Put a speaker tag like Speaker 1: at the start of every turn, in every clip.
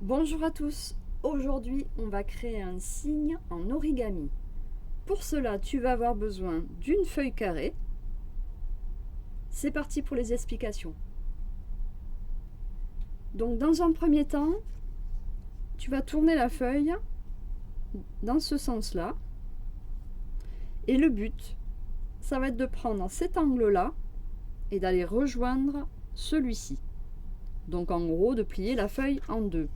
Speaker 1: Bonjour à tous, aujourd'hui on va créer un signe en origami. Pour cela tu vas avoir besoin d'une feuille carrée. C'est parti pour les explications. Donc dans un premier temps, tu vas tourner la feuille dans ce sens-là. Et le but, ça va être de prendre cet angle-là et d'aller rejoindre celui-ci. Donc en gros de plier la feuille en deux.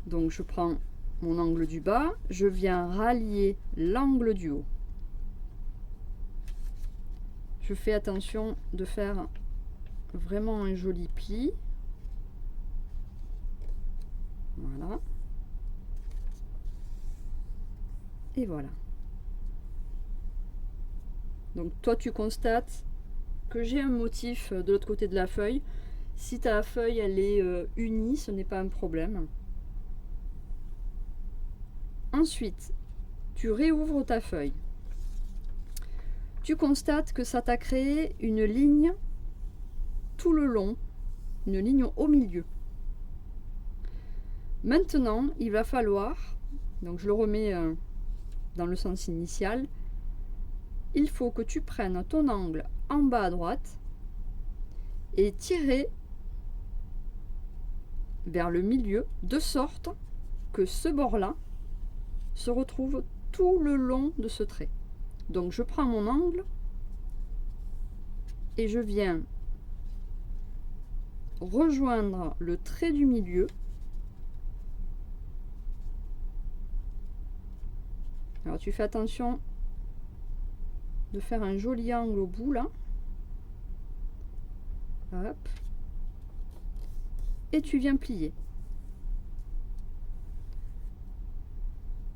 Speaker 1: Donc je prends mon angle du bas, je viens rallier l'angle du haut. Je fais attention de faire vraiment un joli pli. Voilà. Et voilà. Donc toi tu constates que j'ai un motif de l'autre côté de la feuille. Si ta feuille elle est unie, ce n'est pas un problème. Ensuite, tu réouvres ta feuille. Tu constates que ça t'a créé une ligne tout le long, une ligne au milieu. Maintenant, il va falloir, donc je le remets dans le sens initial, il faut que tu prennes ton angle en bas à droite et tirer vers le milieu de sorte que ce bord-là se retrouve tout le long de ce trait. Donc je prends mon angle et je viens rejoindre le trait du milieu. Alors tu fais attention de faire un joli angle au bout là. Hop. Et tu viens plier.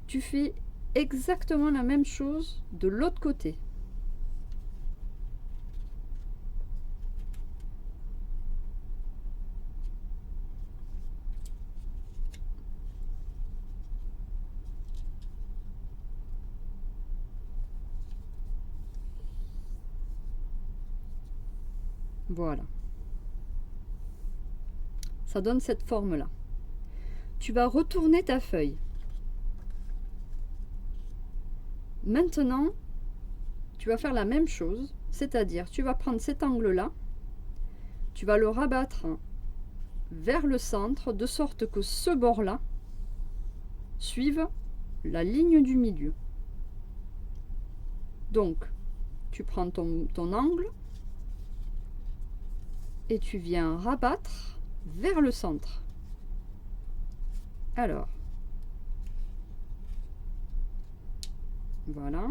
Speaker 1: Tu fais exactement la même chose de l'autre côté. Voilà. Ça donne cette forme-là. Tu vas retourner ta feuille. Maintenant, tu vas faire la même chose, c'est-à-dire tu vas prendre cet angle-là, tu vas le rabattre vers le centre, de sorte que ce bord-là suive la ligne du milieu. Donc, tu prends ton angle et tu viens rabattre vers le centre. Alors, voilà.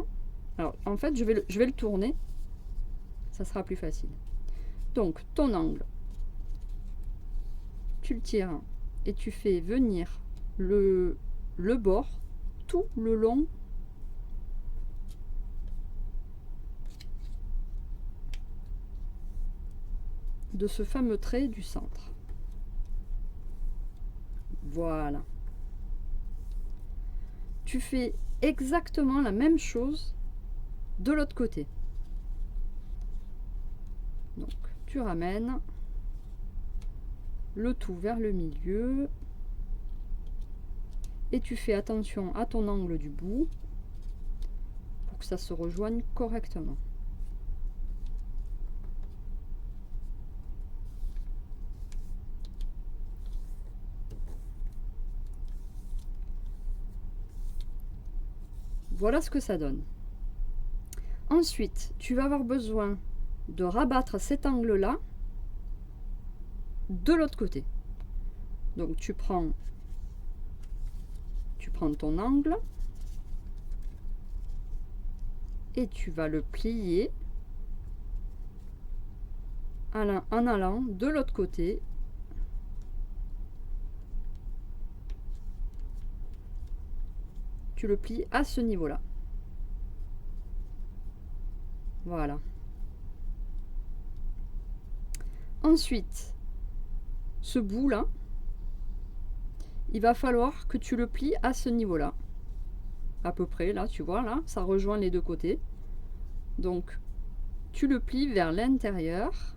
Speaker 1: Alors, en fait, je vais le tourner. Ça sera plus facile. Donc, ton angle, tu le tires et tu fais venir le bord tout le long de ce fameux trait du centre. Voilà. Tu fais exactement la même chose de l'autre côté. Donc, tu ramènes le tout vers le milieu et tu fais attention à ton angle du bout pour que ça se rejoigne correctement. Voilà ce que ça donne. Ensuite, tu vas avoir besoin de rabattre cet angle-là de l'autre côté. Donc tu prends ton angle et tu vas le plier en allant de l'autre côté. Tu le plies à ce niveau-là. Voilà. Ensuite, ce bout-là, il va falloir que tu le plies à ce niveau-là. À peu près, là, tu vois, là, ça rejoint les deux côtés. Donc, tu le plies vers l'intérieur.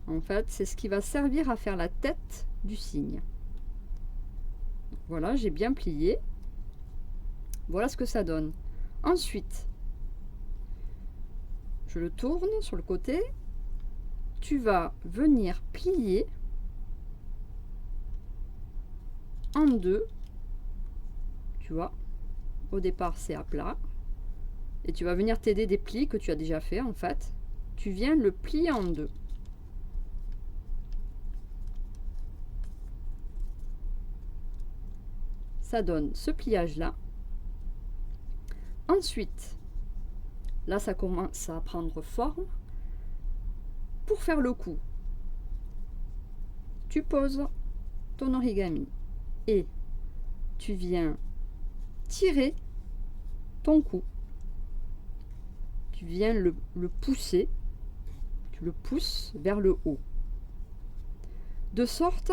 Speaker 1: En fait, c'est ce qui va servir à faire la tête du cygne. Voilà, j'ai bien plié. Voilà ce que ça donne. Ensuite, je le tourne sur le côté. Tu vas venir plier en deux. Tu vois, au départ, c'est à plat. Et tu vas venir t'aider des plis que tu as déjà fait en fait. Tu viens le plier en deux. Ça donne ce pliage là. Ensuite, là ça commence à prendre forme. Pour faire le coup, tu poses ton origami et tu viens tirer ton cou. Tu viens le pousser, tu le pousses vers le haut. De sorte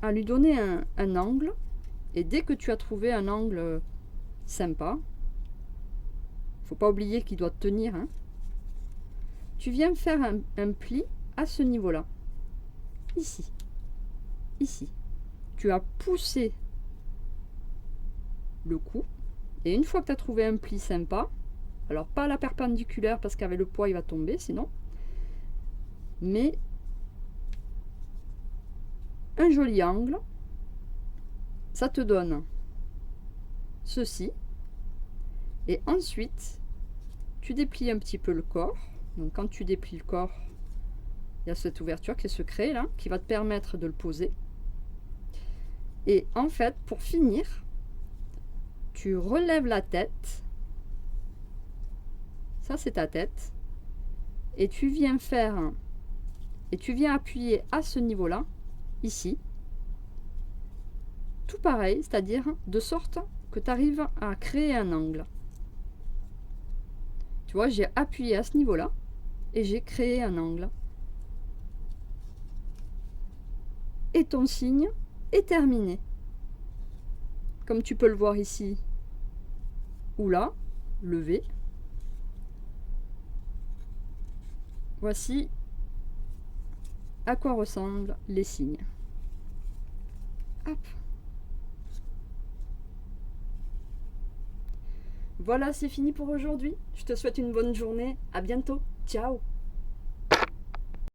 Speaker 1: à lui donner un angle. Et dès que tu as trouvé un angle sympa, faut pas oublier qu'il doit tenir, hein, tu viens faire un pli à ce niveau-là. Ici. Ici. Tu as poussé le cou. Et une fois que tu as trouvé un pli sympa, alors pas à la perpendiculaire parce qu'avec le poids il va tomber sinon, mais un joli angle, ça te donne ceci. Et ensuite, tu déplies un petit peu le corps. Donc quand tu déplies le corps, il y a cette ouverture qui se crée là, qui va te permettre de le poser. Et en fait, pour finir, tu relèves la tête. Ça, c'est ta tête. Et tu viens faire... Et tu viens appuyer à ce niveau-là, ici. Tout pareil, c'est-à-dire de sorte que tu arrives à créer un angle. Tu vois, j'ai appuyé à ce niveau-là et j'ai créé un angle. Et ton cygne est terminé. Comme tu peux le voir ici ou là, levé. Voici à quoi ressemblent les cygnes. Hop. Voilà, c'est fini pour aujourd'hui. Je te souhaite une bonne journée. À bientôt. Ciao.